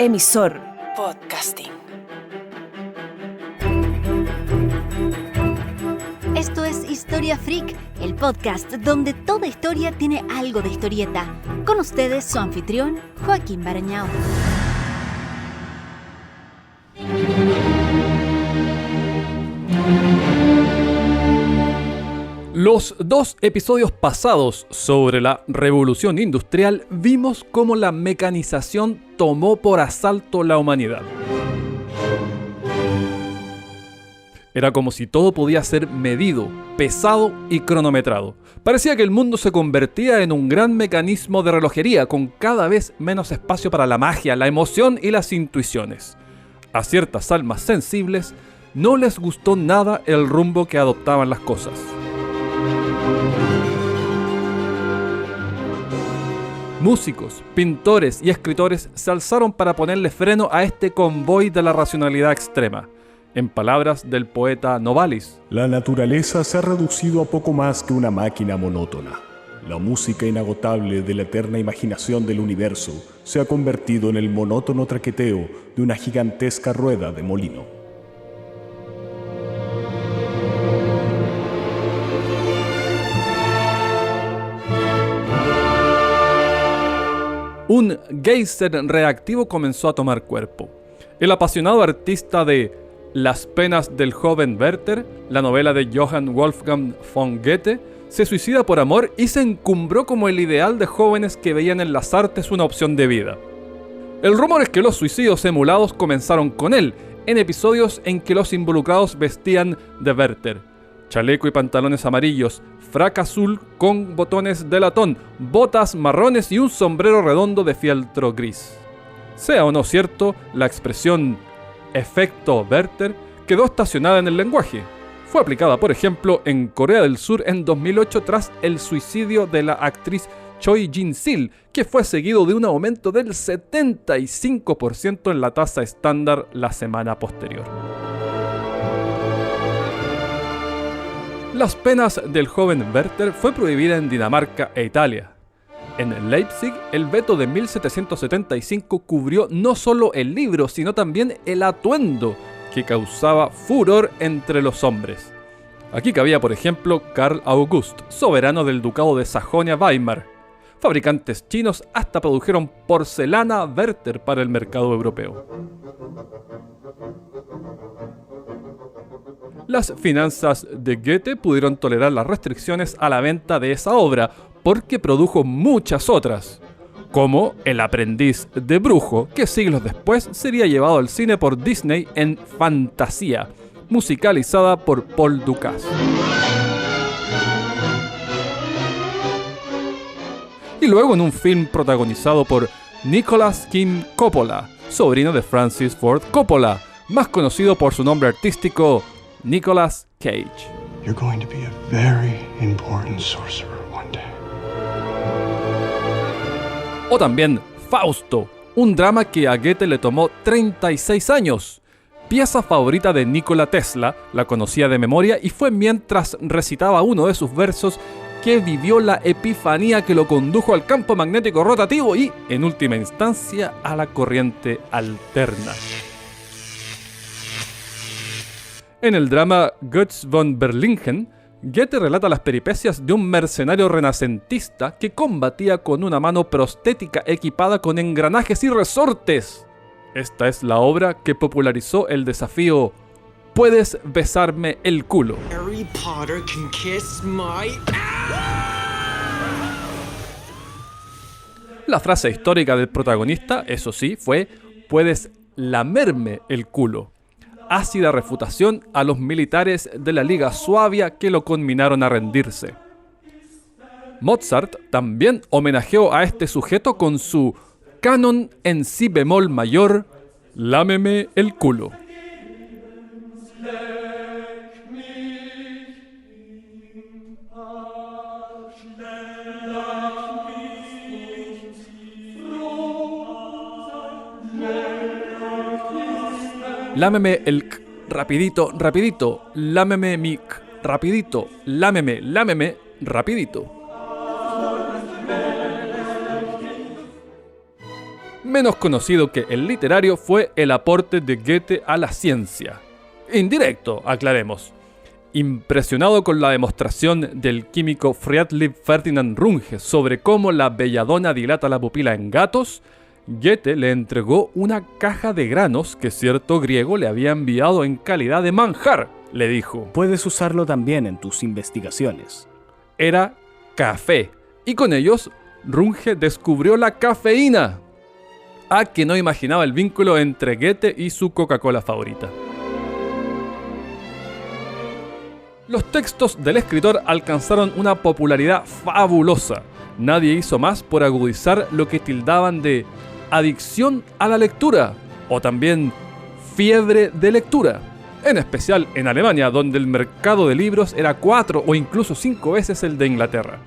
Emisor Podcasting. Esto es Historia Freak, el podcast donde toda historia tiene algo de historieta. Con ustedes su anfitrión, Joaquín Barañao. Los dos episodios pasados sobre la Revolución Industrial vimos cómo la mecanización tomó por asalto la humanidad. Era como si todo podía ser medido, pesado y cronometrado. Parecía que el mundo se convertía en un gran mecanismo de relojería con cada vez menos espacio para la magia, la emoción y las intuiciones. A ciertas almas sensibles no les gustó nada el rumbo que adoptaban las cosas. Músicos, pintores y escritores se alzaron para ponerle freno a este convoy de la racionalidad extrema. En palabras del poeta Novalis: la naturaleza se ha reducido a poco más que una máquina monótona. La música inagotable de la eterna imaginación del universo se ha convertido en el monótono traqueteo de una gigantesca rueda de molino. Un geyser reactivo comenzó a tomar cuerpo. El apasionado artista de Las penas del joven Werther, la novela de Johann Wolfgang von Goethe, se suicida por amor y se encumbró como el ideal de jóvenes que veían en las artes una opción de vida. El rumor es que los suicidios emulados comenzaron con él, en episodios en que los involucrados vestían de Werther: chaleco y pantalones amarillos, frac azul con botones de latón, botas marrones y un sombrero redondo de fieltro gris. Sea o no cierto, la expresión efecto Werther quedó estacionada en el lenguaje. Fue aplicada, por ejemplo, en Corea del Sur en 2008 tras el suicidio de la actriz Choi Jin-sil, que fue seguido de un aumento del 75% en la tasa estándar la semana posterior. Las penas del joven Werther fue prohibida en Dinamarca e Italia. En Leipzig, el veto de 1775 cubrió no solo el libro, sino también el atuendo, que causaba furor entre los hombres. Aquí cabía, por ejemplo, Karl August, soberano del ducado de Sajonia-Weimar. Fabricantes chinos hasta produjeron porcelana Werther para el mercado europeo. Las finanzas de Goethe pudieron tolerar las restricciones a la venta de esa obra, porque produjo muchas otras, como El aprendiz de brujo, que siglos después sería llevado al cine por Disney en Fantasía, musicalizada por Paul Dukas. Y luego en un film protagonizado por Nicholas Kim Coppola, sobrino de Francis Ford Coppola, más conocido por su nombre artístico Nicolas Cage. You're going to be a very important sorcerer one day. O también Fausto, un drama que a Goethe le tomó 36 años. Pieza favorita de Nikola Tesla, la conocía de memoria y fue mientras recitaba uno de sus versos que vivió la epifanía que lo condujo al campo magnético rotativo y, en última instancia, a la corriente alterna. En el drama Götz von Berlingen, Goethe relata las peripecias de un mercenario renacentista que combatía con una mano prostética equipada con engranajes y resortes. Esta es la obra que popularizó el desafío "¿Puedes besarme el culo?". Harry Potter can kiss my La frase histórica del protagonista, eso sí, fue "¿Puedes lamerme el culo?". Ácida refutación a los militares de la Liga Suabia que lo conminaron a rendirse. Mozart también homenajeó a este sujeto con su canon en si bemol mayor, "Lámeme el culo". Lámeme el k, rapidito, rapidito. Lámeme mi k, rapidito. Lámeme, lámeme, rapidito. Menos conocido que el literario fue el aporte de Goethe a la ciencia. Indirecto, aclaremos. Impresionado con la demostración del químico Friedrich Ferdinand Runge sobre cómo la belladona dilata la pupila en gatos, Goethe le entregó una caja de granos que cierto griego le había enviado en calidad de manjar. Le dijo: puedes usarlo también en tus investigaciones. Era café, y con ellos Runge descubrió la cafeína. A que no imaginaba el vínculo entre Goethe y su Coca-Cola favorita. Los textos del escritor alcanzaron una popularidad fabulosa. Nadie hizo más por agudizar lo que tildaban de adicción a la lectura, o también fiebre de lectura, en especial en Alemania, donde el mercado de libros era 4 o incluso 5 veces el de Inglaterra.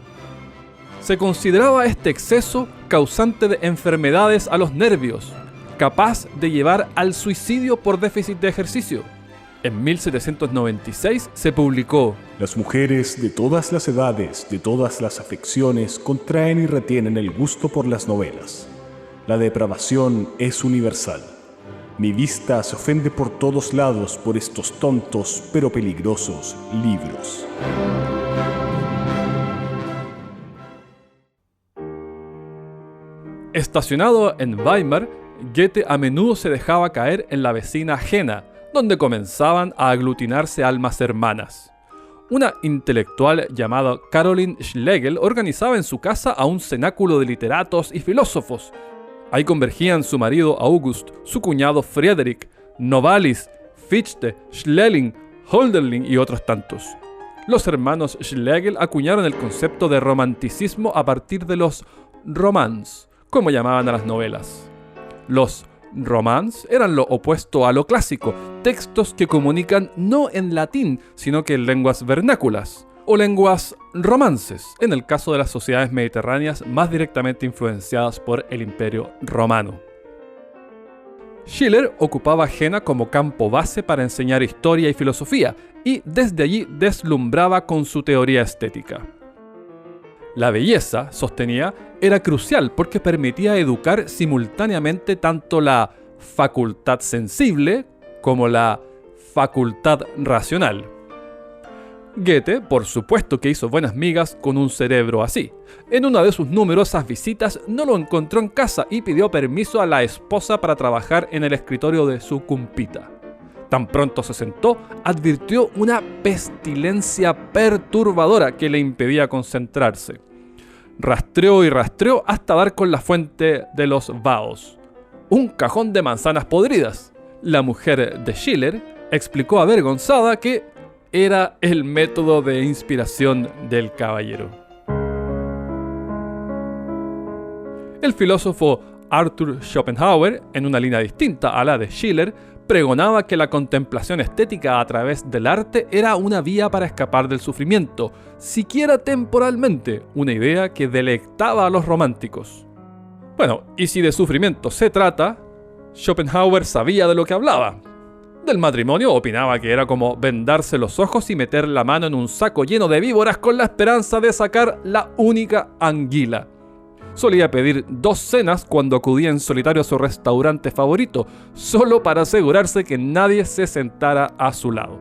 Se consideraba este exceso causante de enfermedades a los nervios, capaz de llevar al suicidio por déficit de ejercicio. En 1796 se publicó: Las mujeres de todas las edades, de todas las afecciones, contraen y retienen el gusto por las novelas. La depravación es universal. Mi vista se ofende por todos lados por estos tontos pero peligrosos libros. Estacionado en Weimar, Goethe a menudo se dejaba caer en la vecina Jena, donde comenzaban a aglutinarse almas hermanas. Una intelectual llamada Caroline Schlegel organizaba en su casa a un cenáculo de literatos y filósofos. Ahí convergían su marido August, su cuñado Friedrich, Novalis, Fichte, Schelling, Hölderlin y otros tantos. Los hermanos Schlegel acuñaron el concepto de romanticismo a partir de los romans, como llamaban a las novelas. Los romans eran lo opuesto a lo clásico, textos que comunican no en latín, sino que en lenguas vernáculas, o lenguas romances, en el caso de las sociedades mediterráneas más directamente influenciadas por el Imperio Romano. Schiller ocupaba Jena como campo base para enseñar historia y filosofía, y desde allí deslumbraba con su teoría estética. La belleza, sostenía, era crucial porque permitía educar simultáneamente tanto la facultad sensible como la facultad racional. Goethe, por supuesto que hizo buenas migas con un cerebro así. En una de sus numerosas visitas no lo encontró en casa y pidió permiso a la esposa para trabajar en el escritorio de su cumpita. Tan pronto se sentó, advirtió una pestilencia perturbadora que le impedía concentrarse. Rastreó y rastreó hasta dar con la fuente de los Vaos, un cajón de manzanas podridas. La mujer de Schiller explicó avergonzada que era el método de inspiración del caballero. El filósofo Arthur Schopenhauer, en una línea distinta a la de Schiller, pregonaba que la contemplación estética a través del arte era una vía para escapar del sufrimiento, siquiera temporalmente, una idea que deleitaba a los románticos. Bueno, y si de sufrimiento se trata, Schopenhauer sabía de lo que hablaba. Del matrimonio opinaba que era como vendarse los ojos y meter la mano en un saco lleno de víboras con la esperanza de sacar la única anguila. Solía pedir 2 cenas cuando acudía en solitario a su restaurante favorito, solo para asegurarse que nadie se sentara a su lado.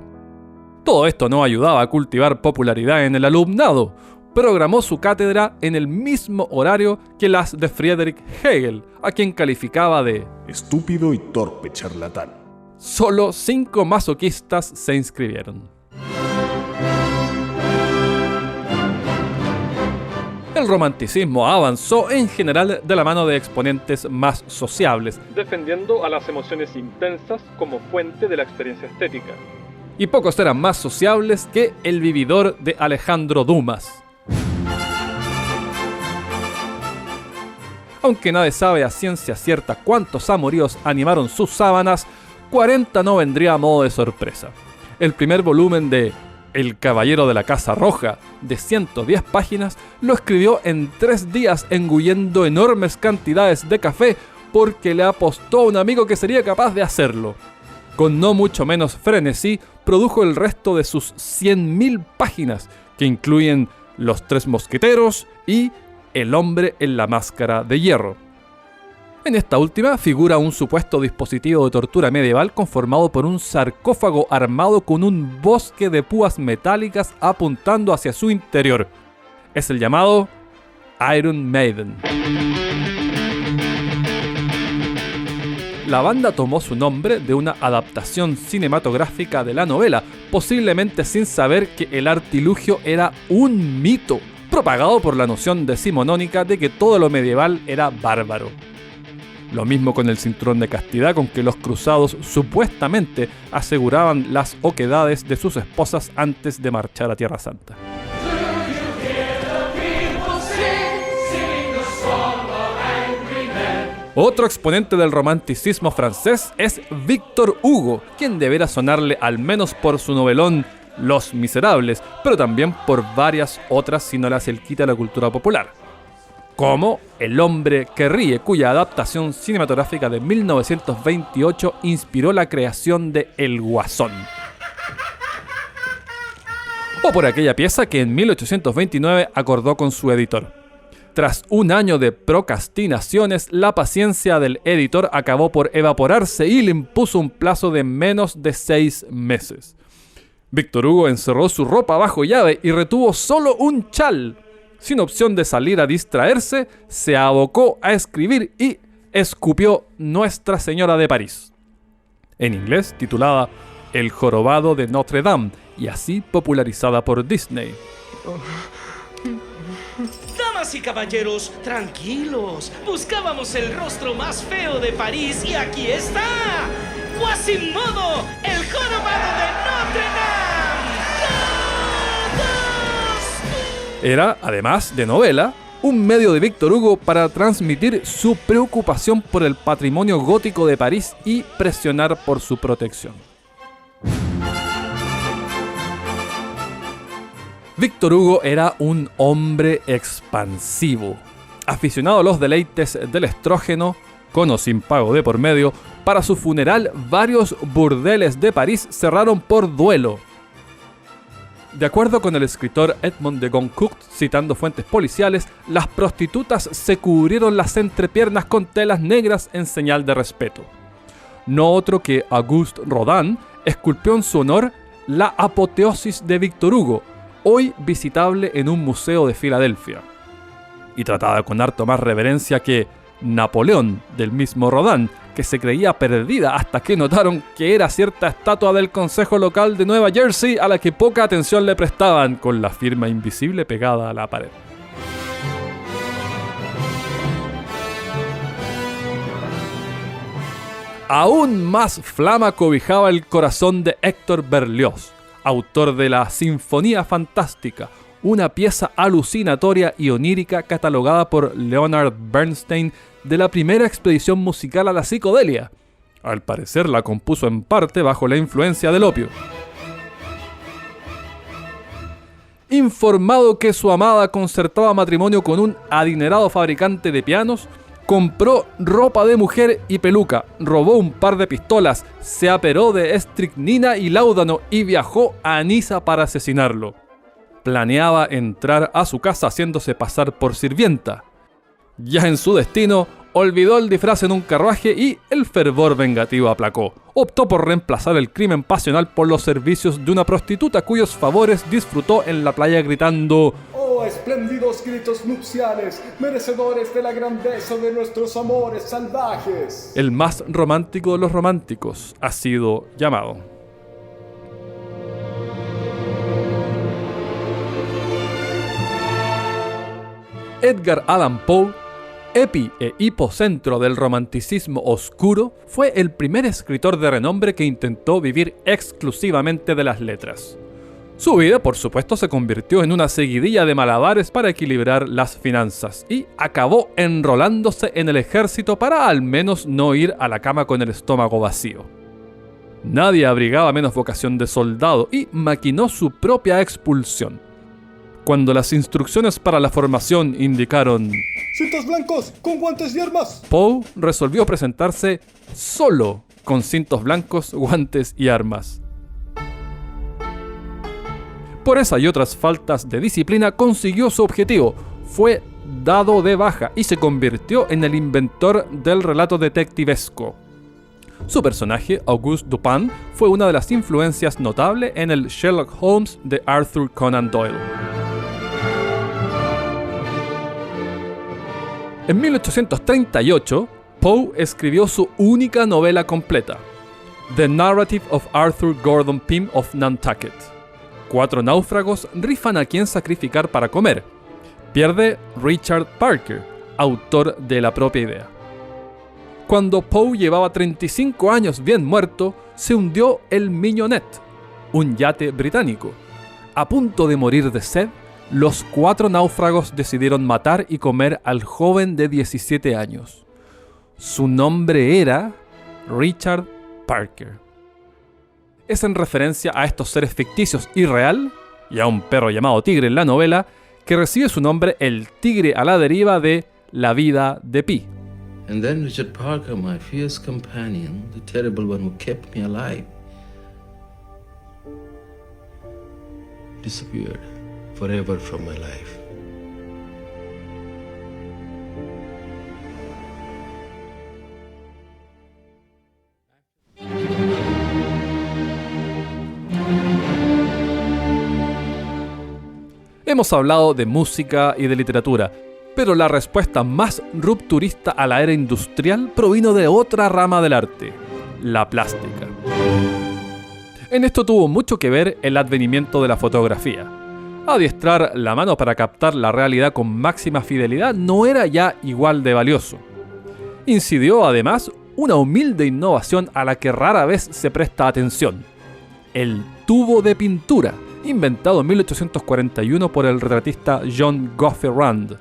Todo esto no ayudaba a cultivar popularidad en el alumnado. Programó su cátedra en el mismo horario que las de Friedrich Hegel, a quien calificaba de estúpido y torpe charlatán. Solo 5 masoquistas se inscribieron. El romanticismo avanzó en general de la mano de exponentes más sociables, defendiendo a las emociones intensas como fuente de la experiencia estética. Y pocos eran más sociables que El vividor de Alejandro Dumas. Aunque nadie sabe a ciencia cierta cuántos amoríos animaron sus sábanas, 40 no vendría a modo de sorpresa. El primer volumen de El Caballero de la Casa Roja, de 110 páginas, lo escribió en 3 días engullendo enormes cantidades de café porque le apostó a un amigo que sería capaz de hacerlo. Con no mucho menos frenesí, produjo el resto de sus 100.000 páginas, que incluyen Los Tres Mosqueteros y El hombre en la máscara de hierro. En esta última figura un supuesto dispositivo de tortura medieval conformado por un sarcófago armado con un bosque de púas metálicas apuntando hacia su interior. Es el llamado Iron Maiden. La banda tomó su nombre de una adaptación cinematográfica de la novela, posiblemente sin saber que el artilugio era un mito, propagado por la noción decimonónica de que todo lo medieval era bárbaro. Lo mismo con el cinturón de castidad con que los cruzados supuestamente aseguraban las oquedades de sus esposas antes de marchar a Tierra Santa. Otro exponente del romanticismo francés es Victor Hugo, quien deberá sonarle al menos por su novelón Los Miserables, pero también por varias otras si no las el quita la cultura popular. Como El hombre que ríe, cuya adaptación cinematográfica de 1928 inspiró la creación de El Guasón. O por aquella pieza que en 1829 acordó con su editor. Tras un año de procrastinaciones, la paciencia del editor acabó por evaporarse y le impuso un plazo de menos de 6 meses. Victor Hugo encerró su ropa bajo llave y retuvo solo un chal. Sin opción de salir a distraerse, se abocó a escribir y escupió Nuestra Señora de París. En inglés, titulada El jorobado de Notre Dame, y así popularizada por Disney. Damas y caballeros, tranquilos. Buscábamos el rostro más feo de París y aquí está. Quasimodo, el jorobado de Notre Dame. ¡Todos! Era, además de novela, un medio de Victor Hugo para transmitir su preocupación por el patrimonio gótico de París y presionar por su protección. Victor Hugo era un hombre expansivo, aficionado a los deleites del estrógeno, con o sin pago de por medio. Para su funeral, varios burdeles de París cerraron por duelo. De acuerdo con el escritor Edmond de Goncourt, citando fuentes policiales, las prostitutas se cubrieron las entrepiernas con telas negras en señal de respeto. No otro que Auguste Rodin esculpió en su honor la apoteosis de Victor Hugo, hoy visitable en un museo de Filadelfia, y tratada con harto más reverencia que Napoleón del mismo Rodin, que se creía perdida hasta que notaron que era cierta estatua del Consejo Local de Nueva Jersey a la que poca atención le prestaban, con la firma invisible pegada a la pared. Aún más flama cobijaba el corazón de Héctor Berlioz, autor de la Sinfonía Fantástica, una pieza alucinatoria y onírica catalogada por Leonard Bernstein de la primera expedición musical a la psicodelia. Al parecer la compuso en parte bajo la influencia del opio. Informado que su amada concertaba matrimonio con un adinerado fabricante de pianos, compró ropa de mujer y peluca, robó un par de pistolas, se aperó de estricnina y láudano y viajó a Niza para asesinarlo. Planeaba entrar a su casa haciéndose pasar por sirvienta. Ya en su destino, olvidó el disfraz en un carruaje y el fervor vengativo aplacó. Optó por reemplazar el crimen pasional por los servicios de una prostituta cuyos favores disfrutó en la playa gritando: ¡Oh, espléndidos gritos nupciales, merecedores de la grandeza de nuestros amores salvajes! El más romántico de los románticos ha sido llamado. Edgar Allan Poe, epi e hipocentro del romanticismo oscuro, fue el primer escritor de renombre que intentó vivir exclusivamente de las letras. Su vida, por supuesto, se convirtió en una seguidilla de malabares para equilibrar las finanzas y acabó enrolándose en el ejército para al menos no ir a la cama con el estómago vacío. Nadie abrigaba menos vocación de soldado y maquinó su propia expulsión. Cuando las instrucciones para la formación indicaron ¡cintos blancos con guantes y armas!, Poe resolvió presentarse solo con cintos blancos, guantes y armas. Por esa y otras faltas de disciplina consiguió su objetivo. Fue dado de baja y se convirtió en el inventor del relato detectivesco. Su personaje, Auguste Dupin, fue una de las influencias notables en el Sherlock Holmes de Arthur Conan Doyle. En 1838, Poe escribió su única novela completa, The Narrative of Arthur Gordon Pym of Nantucket. 4 náufragos rifan a quién sacrificar para comer. Pierde Richard Parker, autor de la propia idea. Cuando Poe llevaba 35 años bien muerto, se hundió el Mignonette, un yate británico. A punto de morir de sed, los 4 náufragos decidieron matar y comer al joven de 17 años. Su nombre era Richard Parker. Es en referencia a estos seres ficticios y real, y a un perro llamado Tigre en la novela, que recibe su nombre el tigre a la deriva de La vida de Pi. And then Richard Parker, my fierce companion, the terrible one who kept me alive, disappeared forever from my life. Hemos hablado de música y de literatura, pero la respuesta más rupturista a la era industrial provino de otra rama del arte, la plástica. En esto tuvo mucho que ver el advenimiento de la fotografía. Adiestrar la mano para captar la realidad con máxima fidelidad no era ya igual de valioso. Incidió además una humilde innovación a la que rara vez se presta atención: el tubo de pintura, inventado en 1841 por el retratista John Gough Rand.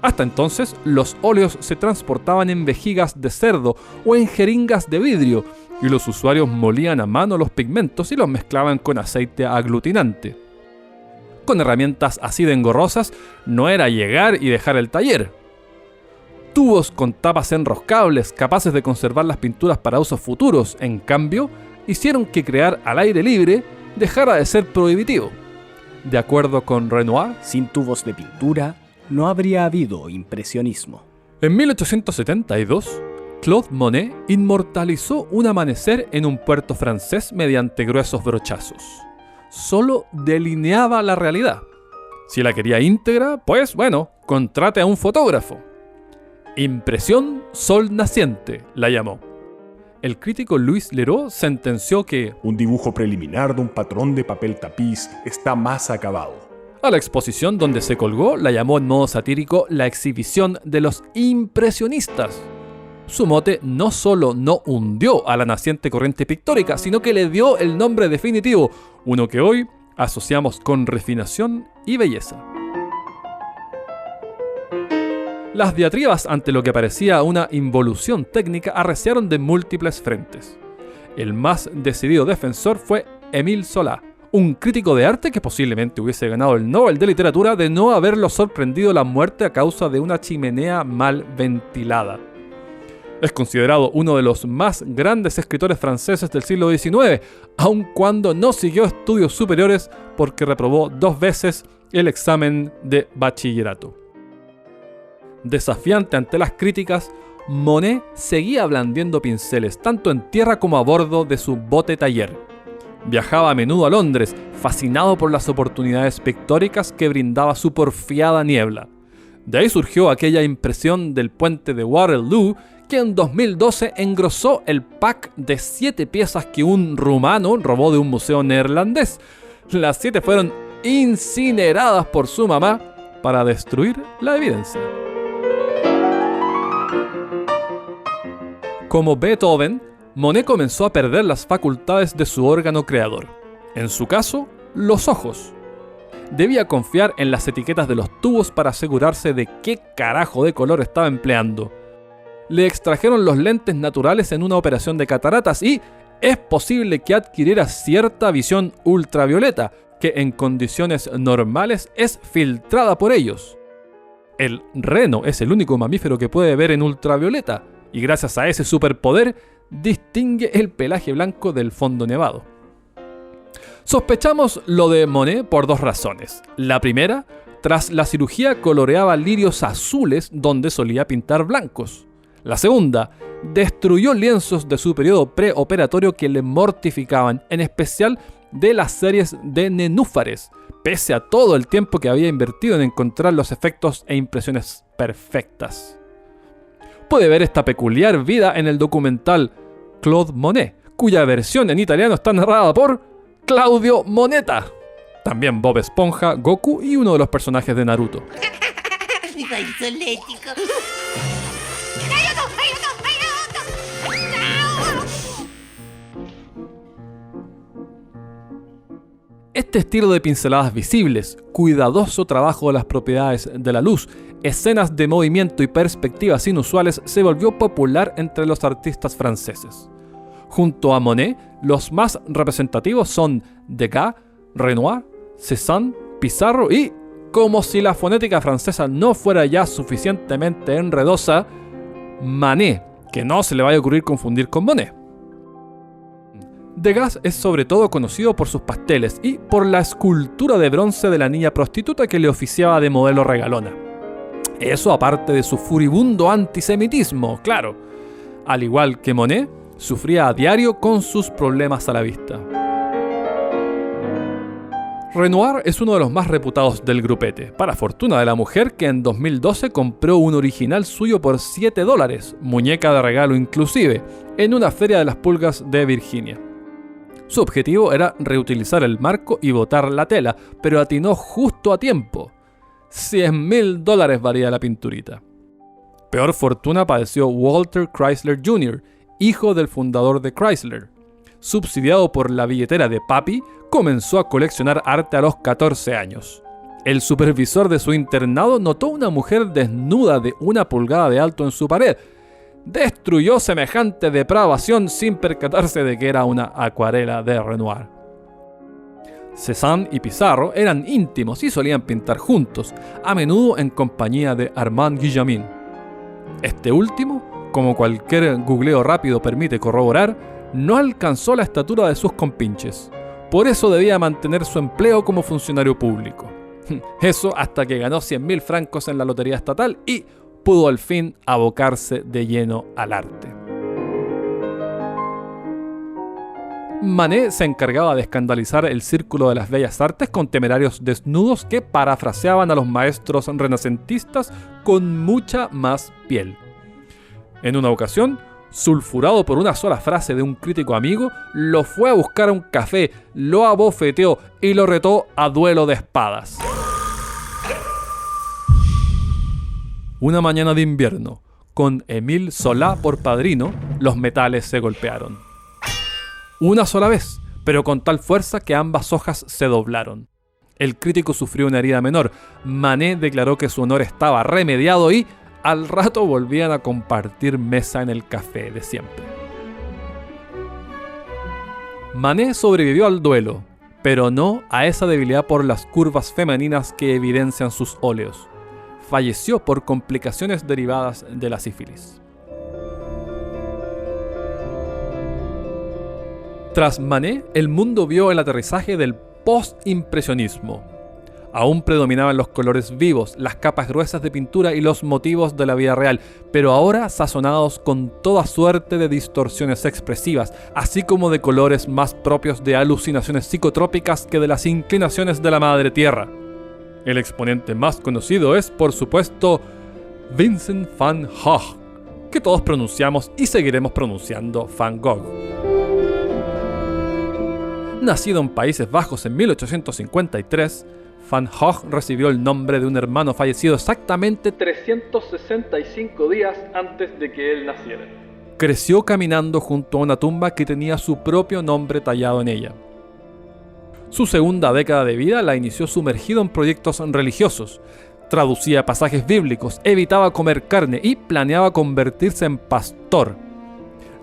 Hasta entonces, los óleos se transportaban en vejigas de cerdo o en jeringas de vidrio, y los usuarios molían a mano los pigmentos y los mezclaban con aceite aglutinante. Con herramientas así de engorrosas, no era llegar y dejar el taller. Tubos con tapas enroscables, capaces de conservar las pinturas para usos futuros, en cambio, hicieron que crear al aire libre dejara de ser prohibitivo. De acuerdo con Renoir, sin tubos de pintura, no habría habido impresionismo. En 1872, Claude Monet inmortalizó un amanecer en un puerto francés mediante gruesos brochazos. Solo delineaba la realidad. Si la quería íntegra, pues bueno, contrate a un fotógrafo. Impresión sol naciente, la llamó. El crítico Louis Leroux sentenció que un dibujo preliminar de un patrón de papel tapiz está más acabado. A la exposición donde se colgó la llamó en modo satírico la exhibición de los impresionistas. Su mote no solo no hundió a la naciente corriente pictórica, sino que le dio el nombre definitivo, uno que hoy asociamos con refinación y belleza. Las diatribas ante lo que parecía una involución técnica arreciaron de múltiples frentes. El más decidido defensor fue Émile Zola, un crítico de arte que posiblemente hubiese ganado el Nobel de Literatura de no haberlo sorprendido la muerte a causa de una chimenea mal ventilada. Es considerado uno de los más grandes escritores franceses del siglo XIX, aun cuando no siguió estudios superiores porque reprobó 2 veces el examen de bachillerato. Desafiante ante las críticas, Monet seguía blandiendo pinceles tanto en tierra como a bordo de su bote taller. Viajaba a menudo a Londres, fascinado por las oportunidades pictóricas que brindaba su porfiada niebla. De ahí surgió aquella impresión del puente de Waterloo, que en 2012 engrosó el pack de 7 piezas que un rumano robó de un museo neerlandés. Las 7 fueron incineradas por su mamá para destruir la evidencia. Como Beethoven, Monet comenzó a perder las facultades de su órgano creador. En su caso, los ojos. Debía confiar en las etiquetas de los tubos para asegurarse de qué carajo de color estaba empleando. Le extrajeron los lentes naturales en una operación de cataratas y es posible que adquiriera cierta visión ultravioleta, que en condiciones normales es filtrada por ellos. El reno es el único mamífero que puede ver en ultravioleta, y gracias a ese superpoder distingue el pelaje blanco del fondo nevado. Sospechamos lo de Monet por 2 razones. La primera, Tras la cirugía coloreaba lirios azules donde solía pintar blancos. La segunda, destruyó lienzos de su periodo preoperatorio que le mortificaban, en especial de las series de nenúfares, pese a todo el tiempo que había invertido en encontrar los efectos e impresiones perfectas. Puede ver esta peculiar vida en el documental Claude Monet, cuya versión en italiano está narrada por Claudio Moneta. También Bob Esponja, Goku y uno de los personajes de Naruto. Este estilo de pinceladas visibles, cuidadoso trabajo de las propiedades de la luz, escenas de movimiento y perspectivas inusuales se volvió popular entre los artistas franceses. Junto a Monet, los más representativos son Degas, Renoir, Cézanne, Pissarro y, como si la fonética francesa no fuera ya suficientemente enredosa, Manet, que no se le vaya a ocurrir confundir con Monet. Degas es sobre todo conocido por sus pasteles y por la escultura de bronce de la niña prostituta que le oficiaba de modelo regalona. Eso aparte de su furibundo antisemitismo, claro. Al igual que Monet, sufría a diario con sus problemas a la vista. Renoir es uno de los más reputados del grupete, para fortuna de la mujer que en 2012 compró un original suyo por $7, muñeca de regalo inclusive, en una feria de las pulgas de Virginia. Su objetivo era reutilizar el marco y botar la tela, pero atinó justo a tiempo. $100,000 valía la pinturita. Peor fortuna padeció Walter Chrysler Jr., hijo del fundador de Chrysler. Subsidiado por la billetera de papi, comenzó a coleccionar arte a los 14 años. El supervisor de su internado notó una mujer desnuda de 1 pulgada de alto en su pared. Destruyó semejante depravación sin percatarse de que era una acuarela de Renoir. Cézanne y Pissarro eran íntimos y solían pintar juntos, a menudo en compañía de Armand Guillaumin. Este último, como cualquier googleo rápido permite corroborar, no alcanzó la estatura de sus compinches. Por eso debía mantener su empleo como funcionario público. Eso hasta que ganó 100.000 francos en la lotería estatal y pudo al fin abocarse de lleno al arte. Manet se encargaba de escandalizar el círculo de las bellas artes con temerarios desnudos que parafraseaban a los maestros renacentistas con mucha más piel. En una ocasión, sulfurado por una sola frase de un crítico amigo, lo fue a buscar a un café, lo abofeteó y lo retó a duelo de espadas. Una mañana de invierno, con Émile Zola por padrino, los metales se golpearon. Una sola vez, pero con tal fuerza que ambas hojas se doblaron. El crítico sufrió una herida menor. Manet declaró que su honor estaba remediado y al rato volvían a compartir mesa en el café de siempre. Manet sobrevivió al duelo, pero no a esa debilidad por las curvas femeninas que evidencian sus óleos. Falleció por complicaciones derivadas de la sífilis. Tras Manet, el mundo vio el aterrizaje del post-impresionismo. Aún predominaban los colores vivos, las capas gruesas de pintura y los motivos de la vida real, pero ahora sazonados con toda suerte de distorsiones expresivas, así como de colores más propios de alucinaciones psicotrópicas que de las inclinaciones de la madre tierra. El exponente más conocido es, por supuesto, Vincent van Gogh, que todos pronunciamos y seguiremos pronunciando Van Gogh. Nacido en Países Bajos en 1853, Van Gogh recibió el nombre de un hermano fallecido exactamente 365 días antes de que él naciera. Creció caminando junto a una tumba que tenía su propio nombre tallado en ella. Su segunda década de vida la inició sumergido en proyectos religiosos. Traducía pasajes bíblicos, evitaba comer carne y planeaba convertirse en pastor.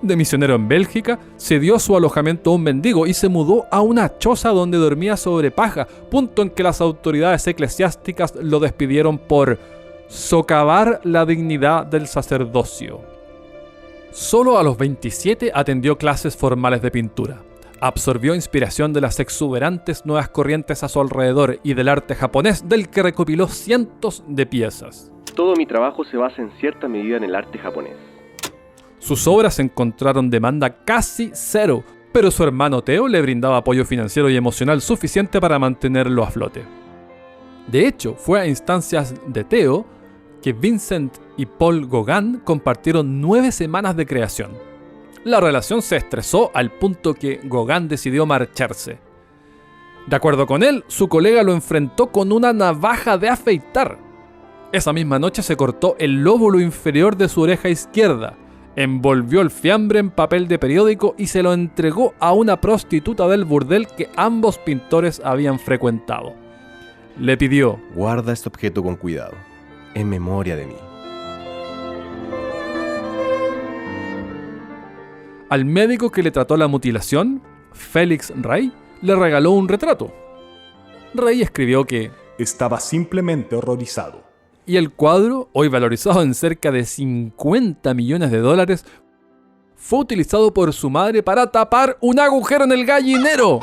De misionero en Bélgica, cedió su alojamiento a un mendigo y se mudó a una choza donde dormía sobre paja, punto en que las autoridades eclesiásticas lo despidieron por socavar la dignidad del sacerdocio. Solo a los 27 atendió clases formales de pintura. absorbió inspiración de las exuberantes nuevas corrientes a su alrededor y del arte japonés, del que recopiló cientos de piezas. Todo mi trabajo se basa en cierta medida en el arte japonés. Sus obras encontraron demanda casi cero, pero su hermano Teo le brindaba apoyo financiero y emocional suficiente para mantenerlo a flote. De hecho, fue a instancias de Teo que Vincent y Paul Gauguin compartieron 9 semanas de creación. La relación se estresó al punto que Gauguin decidió marcharse. De acuerdo con él, su colega lo enfrentó con una navaja de afeitar. Esa misma noche se cortó el lóbulo inferior de su oreja izquierda, envolvió el fiambre en papel de periódico y se lo entregó a una prostituta del burdel que ambos pintores habían frecuentado. Le pidió: guarda este objeto con cuidado, en memoria de mí. Al médico que le trató la mutilación, Félix Rey, le regaló un retrato. Rey escribió que estaba simplemente horrorizado. Y el cuadro, hoy valorizado en cerca de $50 millones, fue utilizado por su madre para tapar un agujero en el gallinero.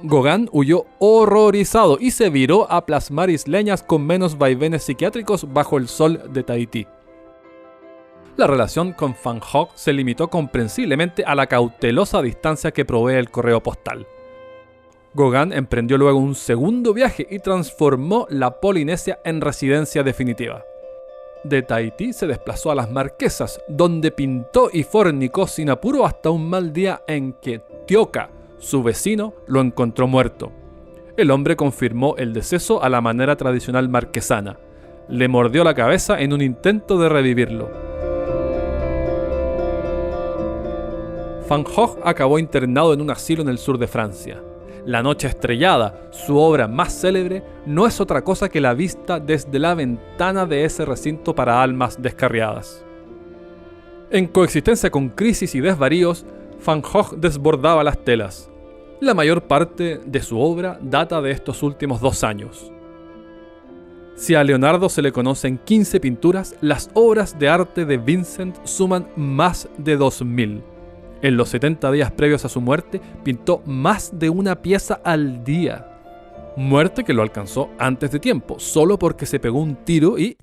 Gauguin huyó horrorizado y se viró a plasmar isleñas con menos vaivenes psiquiátricos bajo el sol de Tahití. La relación con Van Gogh se limitó comprensiblemente a la cautelosa distancia que provee el correo postal. Gauguin emprendió luego un segundo viaje y transformó la Polinesia en residencia definitiva. De Tahití se desplazó a las Marquesas, donde pintó y fornicó sin apuro hasta un mal día en que Tioca, su vecino, lo encontró muerto. El hombre confirmó el deceso a la manera tradicional marquesana. Le mordió la cabeza en un intento de revivirlo. Van Gogh acabó internado en un asilo en el sur de Francia. La Noche Estrellada, su obra más célebre, no es otra cosa que la vista desde la ventana de ese recinto para almas descarriadas. En coexistencia con crisis y desvaríos, Van Gogh desbordaba las telas. La mayor parte de su obra data de estos últimos 2 años. Si a Leonardo se le conocen 15 pinturas, las obras de arte de Vincent suman más de 2000. En los 70 días previos a su muerte, pintó más de una pieza al día. Muerte que lo alcanzó antes de tiempo, solo porque se pegó un tiro y,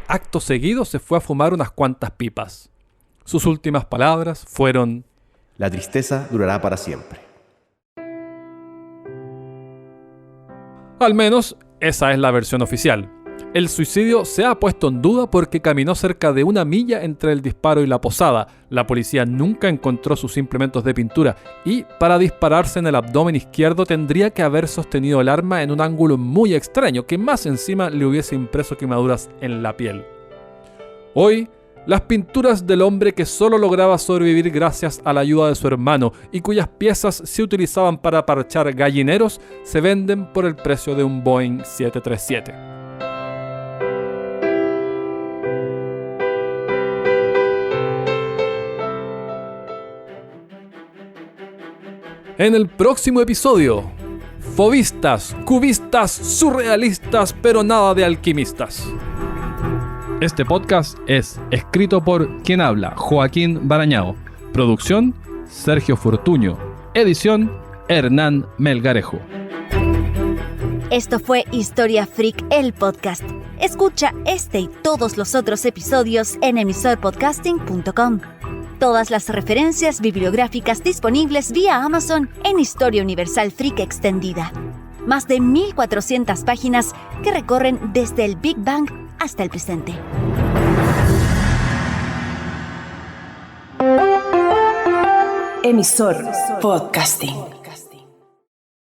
acto seguido, se fue a fumar unas cuantas pipas. Sus últimas palabras fueron: la tristeza durará para siempre. Al menos, esa es la versión oficial. El suicidio se ha puesto en duda porque caminó cerca de 1 milla entre el disparo y la posada. La policía nunca encontró sus implementos de pintura y, para dispararse en el abdomen izquierdo, tendría que haber sostenido el arma en un ángulo muy extraño, que más encima le hubiese impreso quemaduras en la piel. Hoy, las pinturas del hombre que solo lograba sobrevivir gracias a la ayuda de su hermano y cuyas piezas se utilizaban para parchar gallineros se venden por el precio de un Boeing 737. En el próximo episodio, fobistas, cubistas, surrealistas, pero nada de alquimistas. Este podcast es escrito por quien habla, Joaquín Barañao. Producción, Sergio Fortuño. Edición, Hernán Melgarejo. Esto fue Historia Freak, el podcast. Escucha este y todos los otros episodios en emisorpodcasting.com. Todas las referencias bibliográficas disponibles vía Amazon en Historia Universal Freak Extendida. Más de 1400 páginas que recorren desde el Big Bang hasta el presente. Emisor Podcasting.